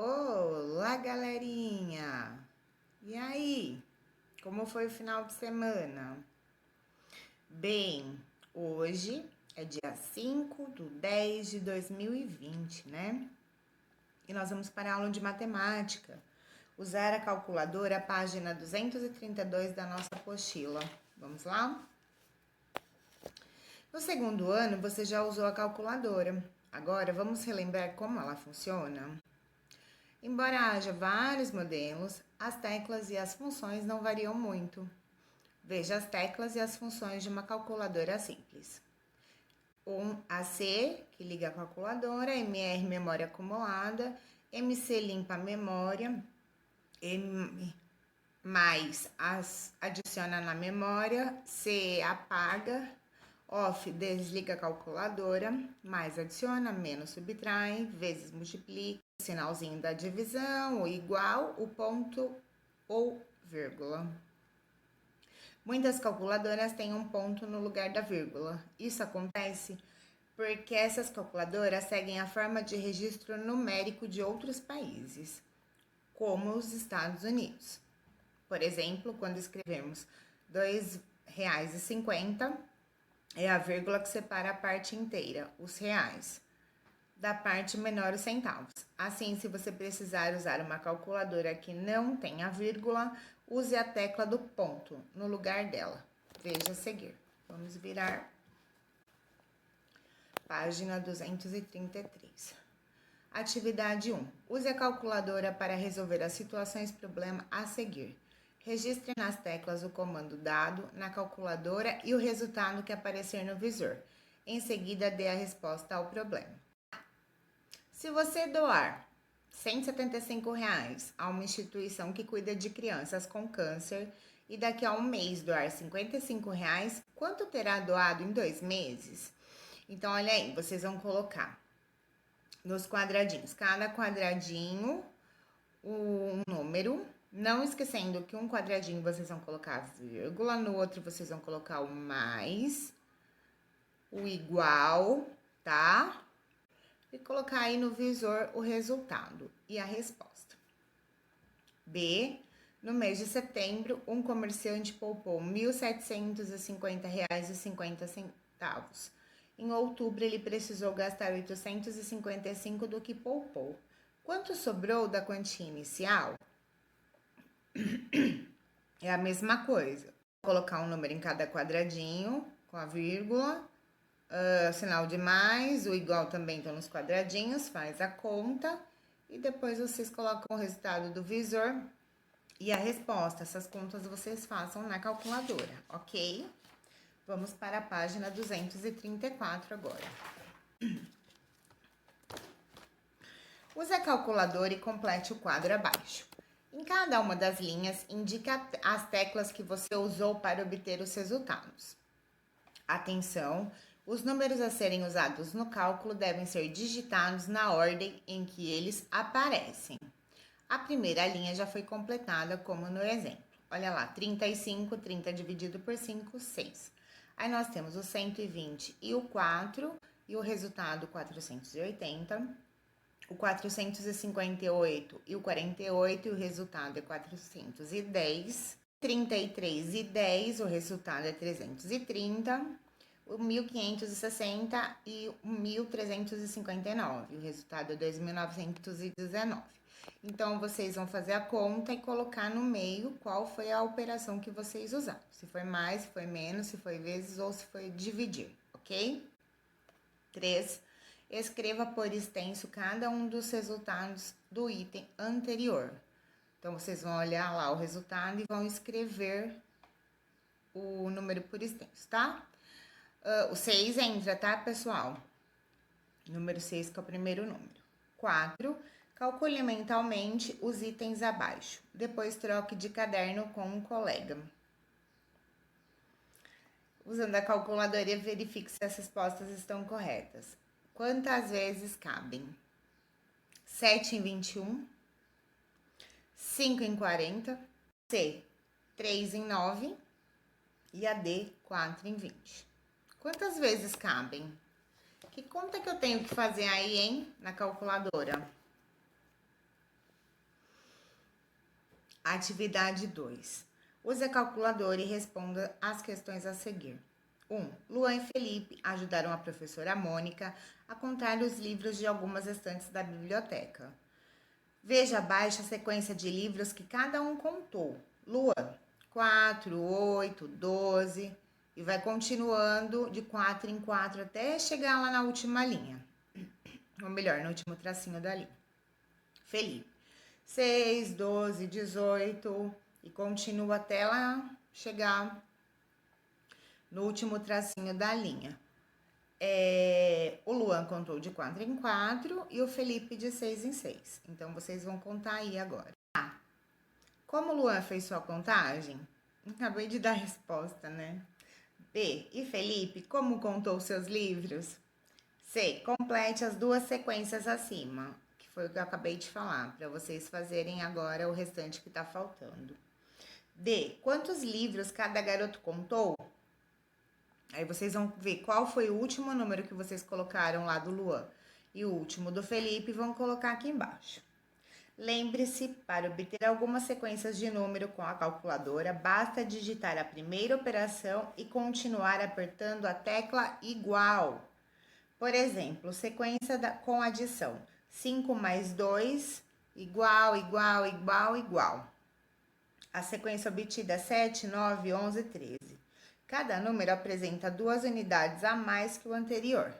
Olá, galerinha! E aí? Como foi o final de semana? Bem, hoje é dia 5/10/2020, né? E nós vamos para a aula de matemática. Usar a calculadora, página 232 da nossa apostila. Vamos lá? No segundo ano, você já usou a calculadora. Agora, vamos relembrar como ela funciona? Embora haja vários modelos, as teclas e as funções não variam muito. Veja as teclas e as funções de uma calculadora simples. AC, que liga a calculadora, MR, memória acumulada, MC, limpa a memória, M mais adiciona na memória, C, apaga, OFF, desliga a calculadora, mais adiciona, menos subtrai, vezes multiplica, sinalzinho da divisão, o igual, o ponto ou vírgula. Muitas calculadoras têm um ponto no lugar da vírgula. Isso acontece porque essas calculadoras seguem a forma de registro numérico de outros países, como os Estados Unidos. Por exemplo, quando escrevemos R$2,50, é a vírgula que separa a parte inteira, os reais, da parte menor, os centavos. Assim, se você precisar usar uma calculadora que não tenha vírgula, use a tecla do ponto no lugar dela. Veja a seguir. Vamos virar página 233. Atividade 1. Use a calculadora para resolver as situações problema a seguir. Registre nas teclas o comando dado na calculadora e o resultado que aparecer no visor. Em seguida, dê a resposta ao problema. Se você doar R$175 a uma instituição que cuida de crianças com câncer e daqui a um mês doar R$55, quanto terá doado em 2 meses? Então, olha aí, vocês vão colocar nos quadradinhos, cada quadradinho um número, não esquecendo que um quadradinho vocês vão colocar vírgula, no outro vocês vão colocar o mais, o igual, tá? E colocar aí no visor o resultado e a resposta. B. No mês de setembro, um comerciante poupou R$1.750,50. Em outubro, ele precisou gastar R$855 do que poupou. Quanto sobrou da quantia inicial? É a mesma coisa. Vou colocar um número em cada quadradinho, com a vírgula, sinal de mais, o igual também estão nos quadradinhos, faz a conta e depois vocês colocam o resultado do visor e a resposta. Essas contas vocês façam na calculadora, ok? Vamos para a página 234 agora. Use a calculadora e complete o quadro abaixo. Em cada uma das linhas, indique as teclas que você usou para obter os resultados. Atenção! Os números a serem usados no cálculo devem ser digitados na ordem em que eles aparecem. A primeira linha já foi completada, como no exemplo. Olha lá, 35, 30 dividido por 5, 6. Aí nós temos o 120 e o 4, e o resultado 480. O 458 e o 48, e o resultado é 410. 33 e 10, o resultado é 330. O 1560 e o 1359, o resultado é 2919. Então, vocês vão fazer a conta e colocar no meio qual foi a operação que vocês usaram. Se foi mais, se foi menos, se foi vezes ou se foi dividir, ok? 3. Escreva por extenso cada um dos resultados do item anterior. Então, vocês vão olhar lá o resultado e vão escrever o número por extenso, tá? O 6 entra, tá, pessoal? Número 6, que é o primeiro número. 4. Calcule mentalmente os itens abaixo. Depois troque de caderno com um colega. Usando a calculadora, verifique se as respostas estão corretas. Quantas vezes cabem? 7 em 21. 5 em 40. C, 3 em 9. E a D, 4 em 20. Quantas vezes cabem? Que conta que eu tenho que fazer aí, hein? Na calculadora. Atividade 2. Use a calculadora e responda as questões a seguir. 1. Luan e Felipe ajudaram a professora Mônica a contar os livros de algumas estantes da biblioteca. Veja abaixo a sequência de livros que cada um contou. Luan, 4, 8, 12, e vai continuando de 4 em 4 até chegar lá na última linha. Ou melhor, no último tracinho da linha. Felipe, 6, 12, 18, e continua até lá chegar no último tracinho da linha. O Luan contou de 4 em 4 e o Felipe de 6 em 6. Então, vocês vão contar aí agora. A. Como o Luan fez sua contagem? Acabei de dar a resposta, né? B. E Felipe, como contou seus livros? C. Complete as duas sequências acima, que foi o que eu acabei de falar, para vocês fazerem agora o restante que tá faltando. D. Quantos livros cada garoto contou? Aí vocês vão ver qual foi o último número que vocês colocaram lá do Luan e o último do Felipe, vão colocar aqui embaixo. Lembre-se, para obter algumas sequências de número com a calculadora, basta digitar a primeira operação e continuar apertando a tecla igual. Por exemplo, sequência com adição. 5 mais 2, igual, igual, igual, igual. A sequência obtida é 7, 9, 11, 13. Cada número apresenta 2 unidades a mais que o anterior.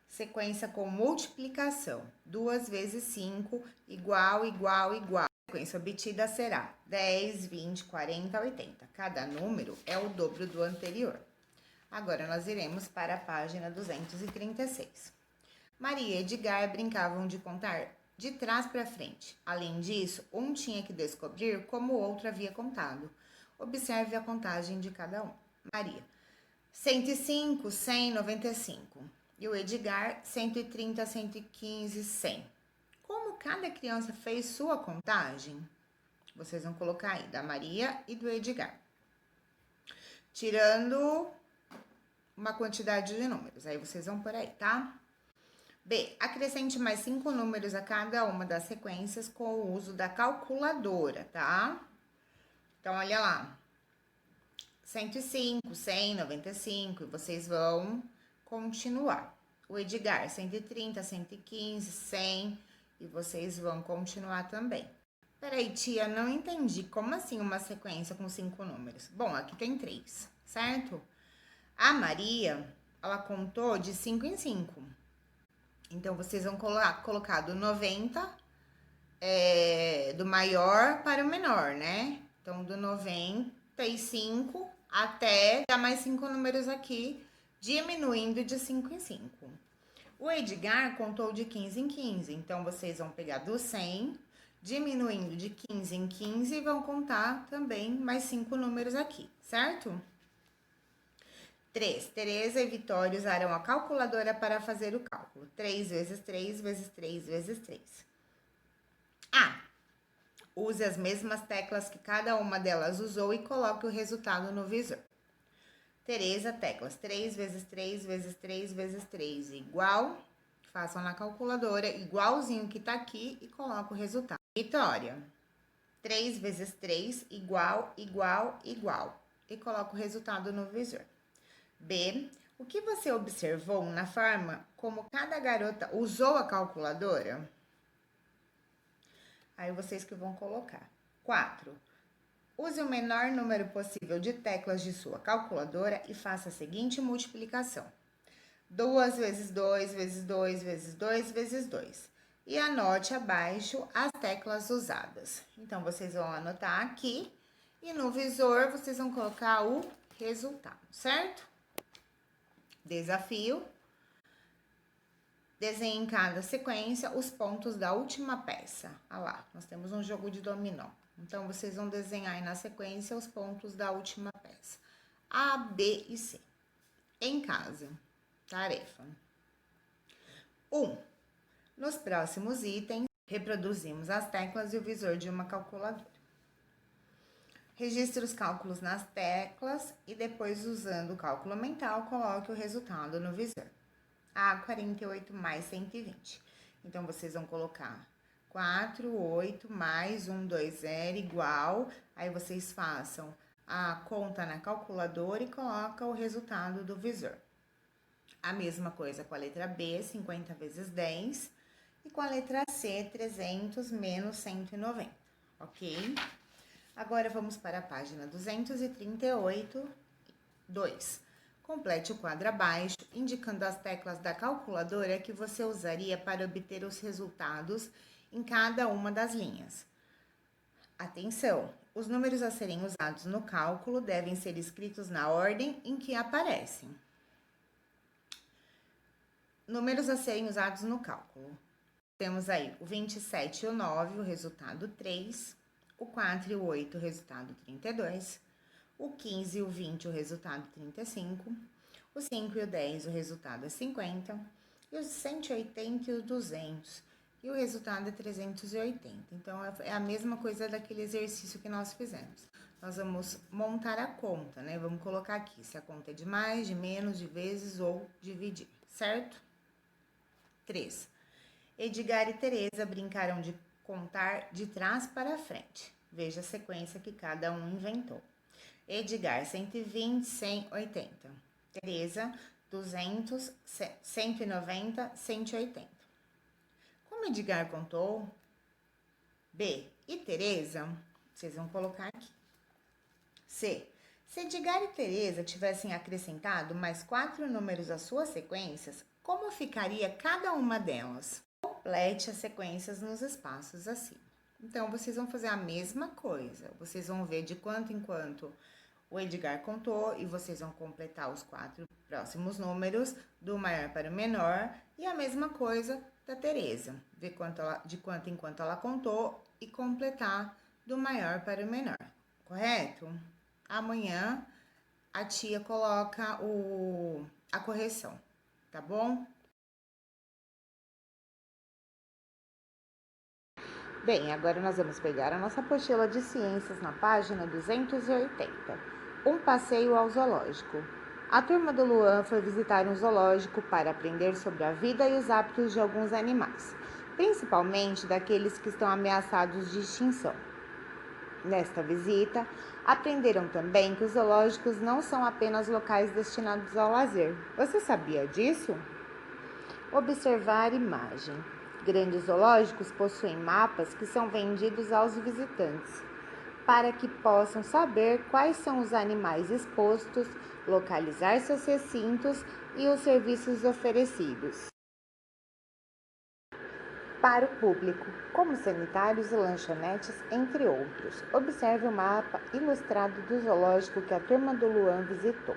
Sequência com multiplicação. 2 vezes 5, igual, igual, igual. A sequência obtida será 10, 20, 40, 80. Cada número é o dobro do anterior. Agora, nós iremos para a página 236. Maria e Edgar brincavam de contar de trás para frente. Além disso, um tinha que descobrir como o outro havia contado. Observe a contagem de cada um. Maria, 105, 100, 95. E o Edgar, 130, 115, 100. Como cada criança fez sua contagem? Vocês vão colocar aí, da Maria e do Edgar. Tirando uma quantidade de números. Aí vocês vão por aí, tá? B. Acrescente mais 5 números a cada uma das sequências com o uso da calculadora, tá? Então, olha lá. 105, 100, 95. E vocês vão continuar. O Edgar, 130, 115, 100. E vocês vão continuar também. Peraí, tia, não entendi. Como assim uma sequência com 5 números? Bom, aqui tem 3, certo? A Maria, ela contou de 5 em 5. Então, vocês vão colocar do 90, do maior para o menor, né? Então, do 95 até dar mais 5 números aqui, diminuindo de 5 em 5. O Edgar contou de 15 em 15. Então, vocês vão pegar do 100, diminuindo de 15 em 15 e vão contar também mais 5 números aqui, certo? 3. Tereza e Vitória usaram a calculadora para fazer o cálculo. 3 vezes 3 vezes 3 vezes 3. A. Use as mesmas teclas que cada uma delas usou e coloque o resultado no visor. Tereza, teclas 3 vezes 3 vezes 3 vezes 3 igual. Façam na calculadora igualzinho que tá aqui e coloque o resultado. Vitória, 3 vezes 3 igual, igual, igual. E coloque o resultado no visor. B. O que você observou na forma como cada garota usou a calculadora? Aí vocês que vão colocar. 4. Use o menor número possível de teclas de sua calculadora e faça a seguinte multiplicação. 2 vezes 2 vezes 2 vezes 2 vezes 2. E anote abaixo as teclas usadas. Então, vocês vão anotar aqui e no visor vocês vão colocar o resultado, certo? Desafio. Desenhe em cada sequência os pontos da última peça. Olha lá, nós temos um jogo de dominó. Então, vocês vão desenhar aí na sequência os pontos da última peça. A, B e C. Em casa. Tarefa. 1. Nos próximos itens, reproduzimos as teclas e o visor de uma calculadora. Registre os cálculos nas teclas e depois, usando o cálculo mental, coloque o resultado no visor. A, 48 mais 120. Então, vocês vão colocar 4, 8, mais 1, 2, 0, igual. Aí vocês façam a conta na calculadora e colocam o resultado do visor. A mesma coisa com a letra B, 50 vezes 10. E com a letra C, 300 menos 190, ok? Agora vamos para a página 238, 2. Complete o quadro abaixo, indicando as teclas da calculadora que você usaria para obter os resultados em cada uma das linhas. Atenção! Os números a serem usados no cálculo devem ser escritos na ordem em que aparecem. Números a serem usados no cálculo. Temos aí o 27 e o 9, o resultado 3, o 4 e o 8, o resultado 32, o 15 e o 20, o resultado 35, o 5 e o 10, o resultado é 50, e os 180 e os 200, e o resultado é 380. Então, é a mesma coisa daquele exercício que nós fizemos. Nós vamos montar a conta, né? Vamos colocar aqui se a conta é de mais, de menos, de vezes ou dividir, certo? 3. Edgar e Teresa brincaram de contar de trás para frente. Veja a sequência que cada um inventou. Edgar, 120, 180. Teresa, 200, 190, 180. Como Edgar contou? B. E Teresa? Vocês vão colocar aqui. C. Se Edgar e Teresa tivessem acrescentado mais 4 números às suas sequências, como ficaria cada uma delas? Complete as sequências nos espaços acima. Então, vocês vão fazer a mesma coisa. Vocês vão ver de quanto em quanto o Edgar contou e vocês vão completar os 4 próximos números do maior para o menor e a mesma coisa da Teresa. Ver de quanto em quanto ela contou e completar do maior para o menor. Correto? Amanhã a tia coloca a correção, tá bom? Bem, agora nós vamos pegar a nossa apostila de ciências na página 280. Um passeio ao zoológico. A turma do Luan foi visitar um zoológico para aprender sobre a vida e os hábitos de alguns animais, principalmente daqueles que estão ameaçados de extinção. Nesta visita, aprenderam também que os zoológicos não são apenas locais destinados ao lazer. Você sabia disso? Observar imagem. Grandes zoológicos possuem mapas que são vendidos aos visitantes, para que possam saber quais são os animais expostos, localizar seus recintos e os serviços oferecidos para o público, como sanitários e lanchonetes, entre outros. Observe o mapa ilustrado do zoológico que a turma do Luan visitou.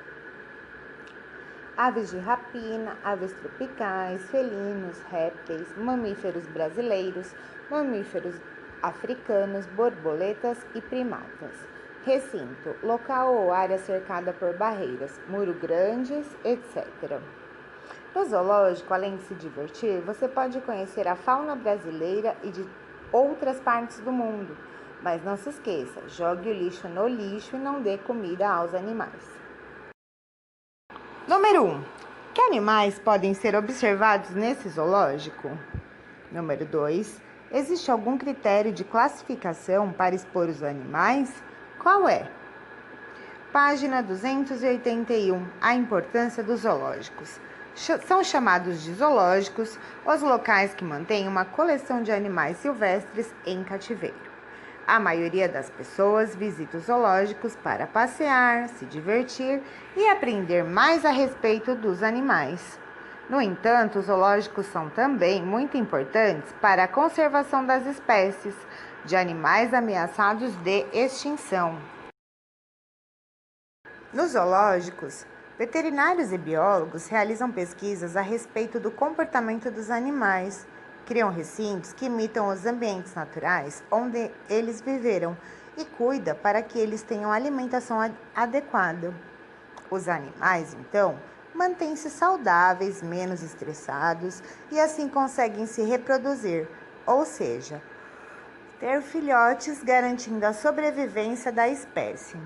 Aves de rapina, aves tropicais, felinos, répteis, mamíferos brasileiros, mamíferos africanos, borboletas e primatas. Recinto, local ou área cercada por barreiras, muro grandes, etc. No zoológico, além de se divertir, você pode conhecer a fauna brasileira e de outras partes do mundo. Mas não se esqueça, jogue o lixo no lixo e não dê comida aos animais. Número 1. Que animais podem ser observados nesse zoológico? Número 2. Existe algum critério de classificação para expor os animais? Qual é? Página 281. A importância dos zoológicos. São chamados de zoológicos os locais que mantêm uma coleção de animais silvestres em cativeiro. A maioria das pessoas visita os zoológicos para passear, se divertir e aprender mais a respeito dos animais. No entanto, os zoológicos são também muito importantes para a conservação das espécies de animais ameaçados de extinção. Nos zoológicos, veterinários e biólogos realizam pesquisas a respeito do comportamento dos animais. Criam recintos que imitam os ambientes naturais onde eles viveram e cuida para que eles tenham alimentação adequada. Os animais, então, mantêm-se saudáveis, menos estressados e assim conseguem se reproduzir, ou seja, ter filhotes garantindo a sobrevivência da espécie.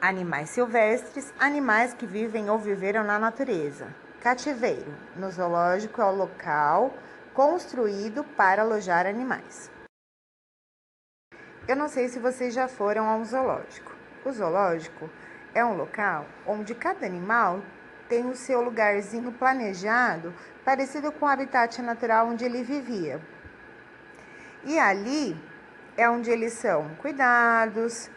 Animais silvestres, animais que vivem ou viveram na natureza. Cativeiro, no zoológico é o local construído para alojar animais. Eu não sei se vocês já foram a um zoológico. O zoológico é um local onde cada animal tem o seu lugarzinho planejado, parecido com o habitat natural onde ele vivia. E ali é onde eles são cuidados,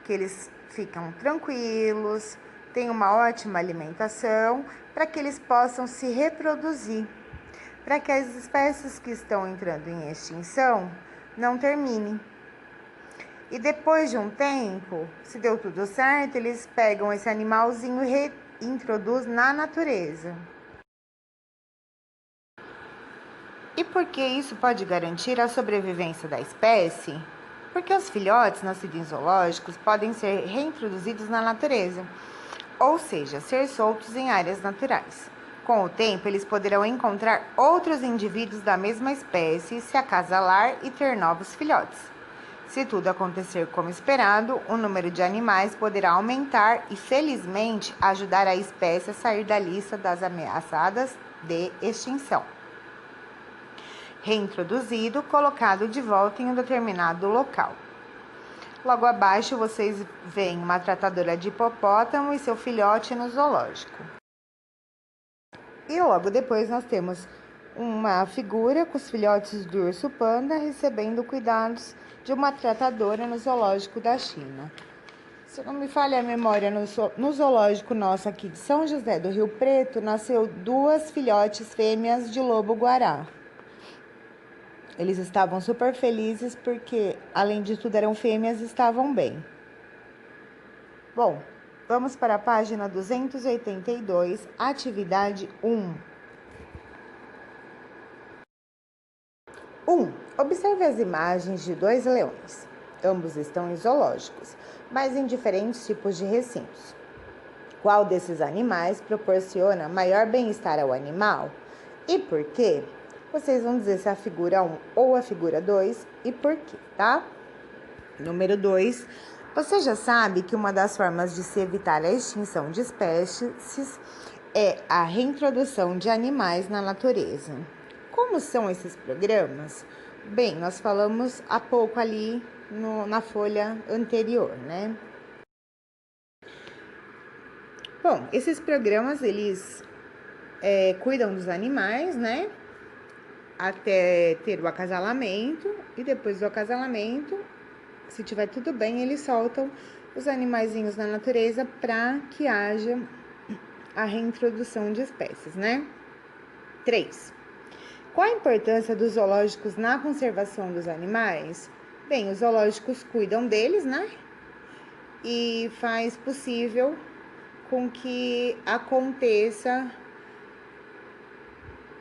que eles ficam tranquilos, têm uma ótima alimentação, para que eles possam se reproduzir, para que as espécies que estão entrando em extinção não terminem. E depois de um tempo, se deu tudo certo, eles pegam esse animalzinho e reintroduzem na natureza. E por que isso pode garantir a sobrevivência da espécie? Porque os filhotes nascidos em zoológicos podem ser reintroduzidos na natureza, ou seja, ser soltos em áreas naturais. Com o tempo, eles poderão encontrar outros indivíduos da mesma espécie, se acasalar e ter novos filhotes. Se tudo acontecer como esperado, o número de animais poderá aumentar e, felizmente, ajudar a espécie a sair da lista das ameaçadas de extinção. Reintroduzido, colocado de volta em um determinado local. Logo abaixo, vocês veem uma tratadora de hipopótamo e seu filhote no zoológico. E logo depois nós temos uma figura com os filhotes do urso panda recebendo cuidados de uma tratadora no zoológico da China. Se não me falha a memória, no zoológico nosso aqui de São José do Rio Preto, nasceu 2 filhotes fêmeas de lobo-guará. Eles estavam super felizes porque, além de tudo, eram fêmeas e estavam bem. Bom, vamos para a página 282, atividade 1. 1. Observe as imagens de 2 leões. Ambos estão em zoológicos, mas em diferentes tipos de recintos. Qual desses animais proporciona maior bem-estar ao animal e por quê? Vocês vão dizer se é a figura 1 ou a figura 2 e por quê, tá? Número 2. Você já sabe que uma das formas de se evitar a extinção de espécies é a reintrodução de animais na natureza. Como são esses programas? Bem, nós falamos há pouco ali na folha anterior, né? Bom, esses programas, eles cuidam dos animais, né? Até ter o acasalamento e depois do acasalamento, se tiver tudo bem, eles soltam os animaizinhos na natureza para que haja a reintrodução de espécies, né? 3. Qual a importância dos zoológicos na conservação dos animais? Bem, os zoológicos cuidam deles, né? E faz possível com que aconteça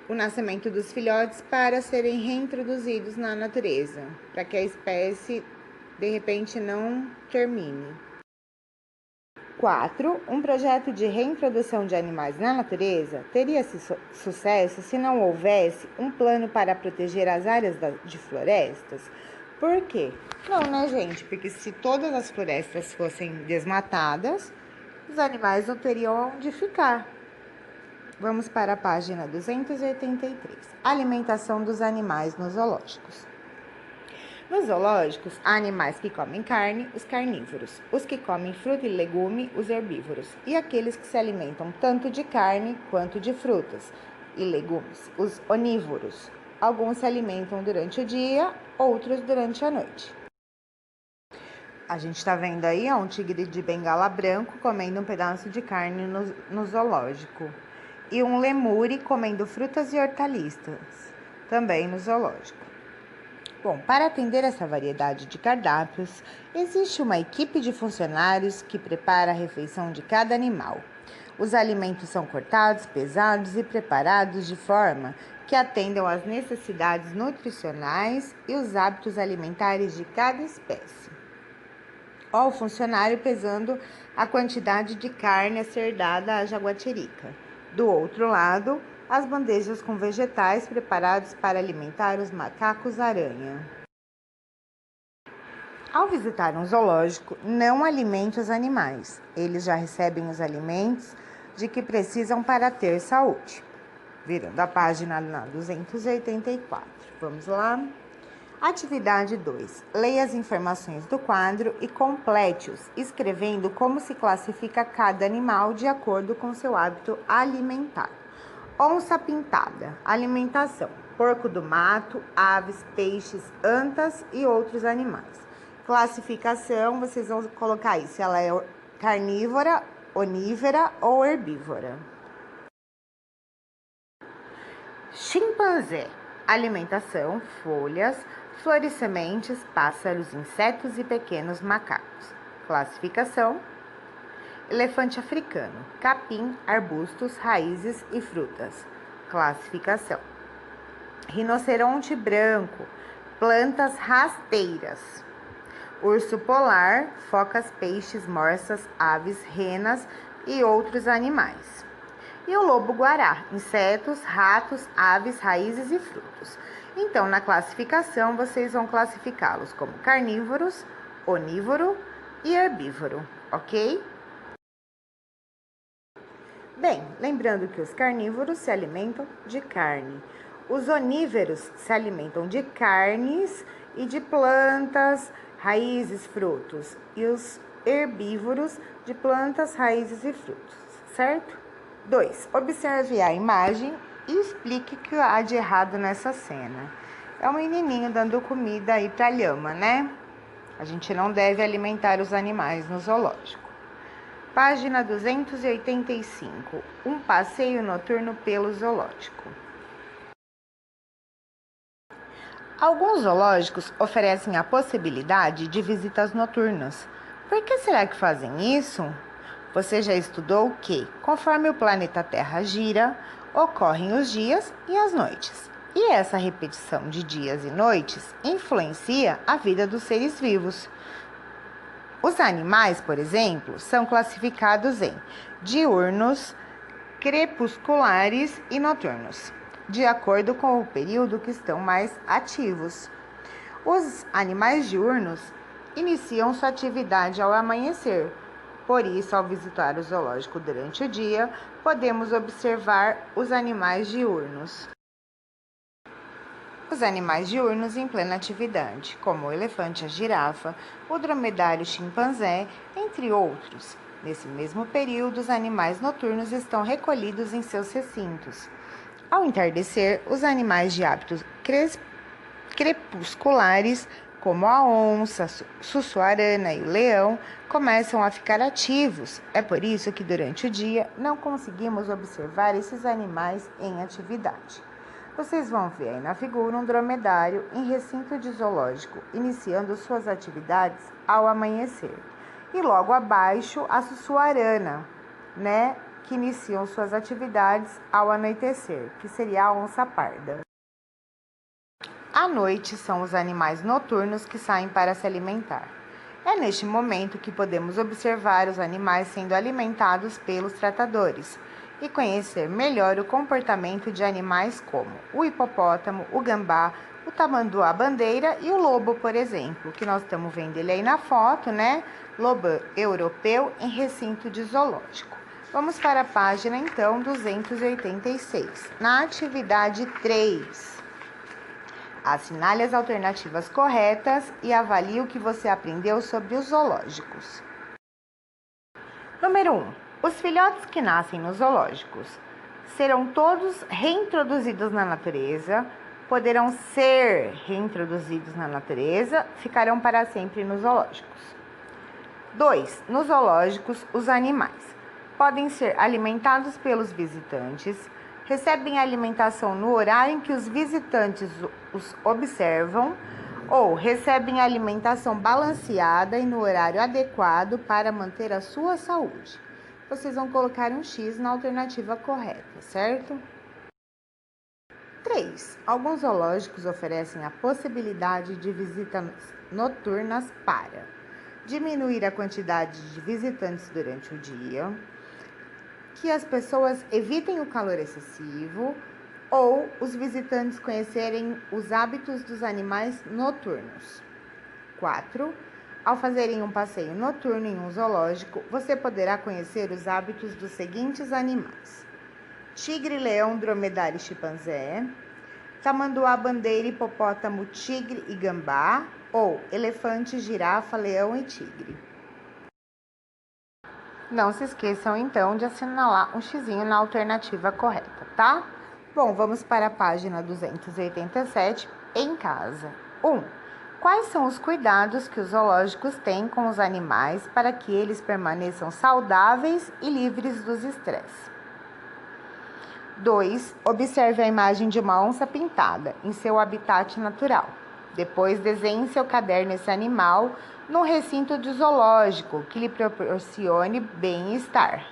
o nascimento dos filhotes para serem reintroduzidos na natureza, para que a espécie, de repente, não termine. 4. Um projeto de reintrodução de animais na natureza teria sucesso se não houvesse um plano para proteger as áreas de florestas? Por quê? Não, né, gente? Porque se todas as florestas fossem desmatadas, os animais não teriam onde ficar. Vamos para a página 283. Alimentação dos animais nos zoológicos. Nos zoológicos, há animais que comem carne, os carnívoros, os que comem fruta e legume, os herbívoros, e aqueles que se alimentam tanto de carne quanto de frutas e legumes, os onívoros. Alguns se alimentam durante o dia, outros durante a noite. A gente está vendo aí um tigre de bengala branco comendo um pedaço de carne no zoológico. E um lemure comendo frutas e hortaliças, também no zoológico. Bom, para atender essa variedade de cardápios, existe uma equipe de funcionários que prepara a refeição de cada animal. Os alimentos são cortados, pesados e preparados de forma que atendam às necessidades nutricionais e os hábitos alimentares de cada espécie. Ó, o funcionário pesando a quantidade de carne a ser dada à jaguatirica. Do outro lado, as bandejas com vegetais preparados para alimentar os macacos-aranha. Ao visitar um zoológico, não alimente os animais. Eles já recebem os alimentos de que precisam para ter saúde. Virando a página na 284. Vamos lá? Atividade 2. Leia as informações do quadro e complete-os, escrevendo como se classifica cada animal de acordo com seu hábito alimentar. Onça pintada. Alimentação: porco do mato, aves, peixes, antas e outros animais. Classificação, vocês vão colocar aí se ela é carnívora, onívora ou herbívora. Chimpanzé. Alimentação: folhas, flores, sementes, pássaros, insetos e pequenos macacos. Classificação: elefante africano, capim, arbustos, raízes e frutas. Classificação: rinoceronte branco, plantas rasteiras. Urso polar, focas, peixes, morsas, aves, renas e outros animais. E o lobo-guará, insetos, ratos, aves, raízes e frutos. Então, na classificação, vocês vão classificá-los como carnívoros, onívoro e herbívoro, ok? Bem, lembrando que os carnívoros se alimentam de carne. Os onívoros se alimentam de carnes e de plantas, raízes, frutos. E os herbívoros de plantas, raízes e frutos, certo? 2. Observe a imagem e explique o que há de errado nessa cena. É um menininho dando comida aí pra lhama, né? A gente não deve alimentar os animais no zoológico. Página 285. Um passeio noturno pelo zoológico. Alguns zoológicos oferecem a possibilidade de visitas noturnas. Por que será que fazem isso? Você já estudou que, conforme o planeta Terra gira, ocorrem os dias e as noites. E essa repetição de dias e noites influencia a vida dos seres vivos. Os animais, por exemplo, são classificados em diurnos, crepusculares e noturnos, de acordo com o período que estão mais ativos. Os animais diurnos iniciam sua atividade ao amanhecer. Por isso, ao visitar o zoológico durante o dia, podemos observar os animais diurnos. Os animais diurnos em plena atividade, como o elefante, a girafa, o dromedário, o chimpanzé, entre outros. Nesse mesmo período, os animais noturnos estão recolhidos em seus recintos. Ao entardecer, os animais de hábitos crepusculares, como a onça, sussuarana e o leão, começam a ficar ativos. É por isso que durante o dia não conseguimos observar esses animais em atividade. Vocês vão ver aí na figura um dromedário em recinto de zoológico, iniciando suas atividades ao amanhecer. E logo abaixo a sussuarana, que iniciam suas atividades ao anoitecer, que seria a onça parda. À noite são os animais noturnos que saem para se alimentar. É neste momento que podemos observar os animais sendo alimentados pelos tratadores e conhecer melhor o comportamento de animais como o hipopótamo, o gambá, o tamanduá-bandeira e o lobo, por exemplo, que nós estamos vendo ele aí na foto, Lobo europeu em recinto de zoológico. Vamos para a página, então, 286. Na atividade 3. Assinale as alternativas corretas e avalie o que você aprendeu sobre os zoológicos. Número 1. Os filhotes que nascem nos zoológicos serão todos reintroduzidos na natureza, poderão ser reintroduzidos na natureza, ficarão para sempre nos zoológicos. 2. Nos zoológicos, os animais podem ser alimentados pelos visitantes, recebem alimentação no horário em que os visitantes os observam ou recebem alimentação balanceada e no horário adequado para manter a sua saúde. Vocês vão colocar um X na alternativa correta, certo? 3. Alguns zoológicos oferecem a possibilidade de visitas noturnas para diminuir a quantidade de visitantes durante o dia, que as pessoas evitem o calor excessivo ou os visitantes conhecerem os hábitos dos animais noturnos. 4. Ao fazerem um passeio noturno em um zoológico, você poderá conhecer os hábitos dos seguintes animais: tigre, leão, dromedário e chimpanzé, tamanduá, bandeira, hipopótamo, tigre e gambá, ou elefante, girafa, leão e tigre. Não se esqueçam, então, de assinalar um xizinho na alternativa correta, tá? Bom, vamos para a página 287, em casa. 1. Quais são os cuidados que os zoológicos têm com os animais para que eles permaneçam saudáveis e livres dos estresses? 2. Observe a imagem de uma onça pintada em seu habitat natural. Depois, desenhe em seu caderno esse animal no recinto de zoológico que lhe proporcione bem-estar.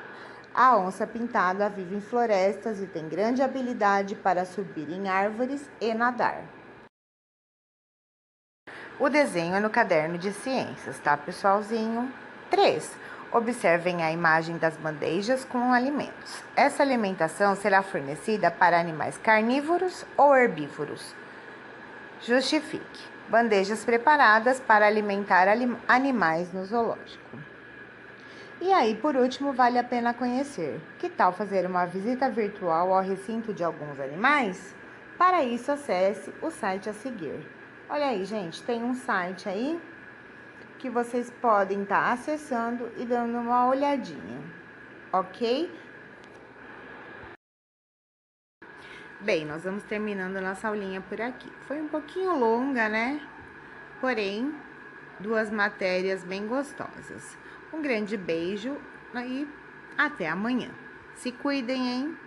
A onça pintada vive em florestas e tem grande habilidade para subir em árvores e nadar. O desenho é no caderno de ciências, tá, pessoalzinho? 3. Observem a imagem das bandejas com alimentos. Essa alimentação será fornecida para animais carnívoros ou herbívoros. Justifique. Bandejas preparadas para alimentar animais no zoológico. E aí, por último, vale a pena conhecer. Que tal fazer uma visita virtual ao recinto de alguns animais? Para isso, acesse o site a seguir. Olha aí, gente, tem um site aí que vocês podem estar acessando e dando uma olhadinha, ok? Bem, nós vamos terminando nossa aulinha por aqui. Foi um pouquinho longa, né? Porém, 2 matérias bem gostosas. Um grande beijo e até amanhã. Se cuidem, hein?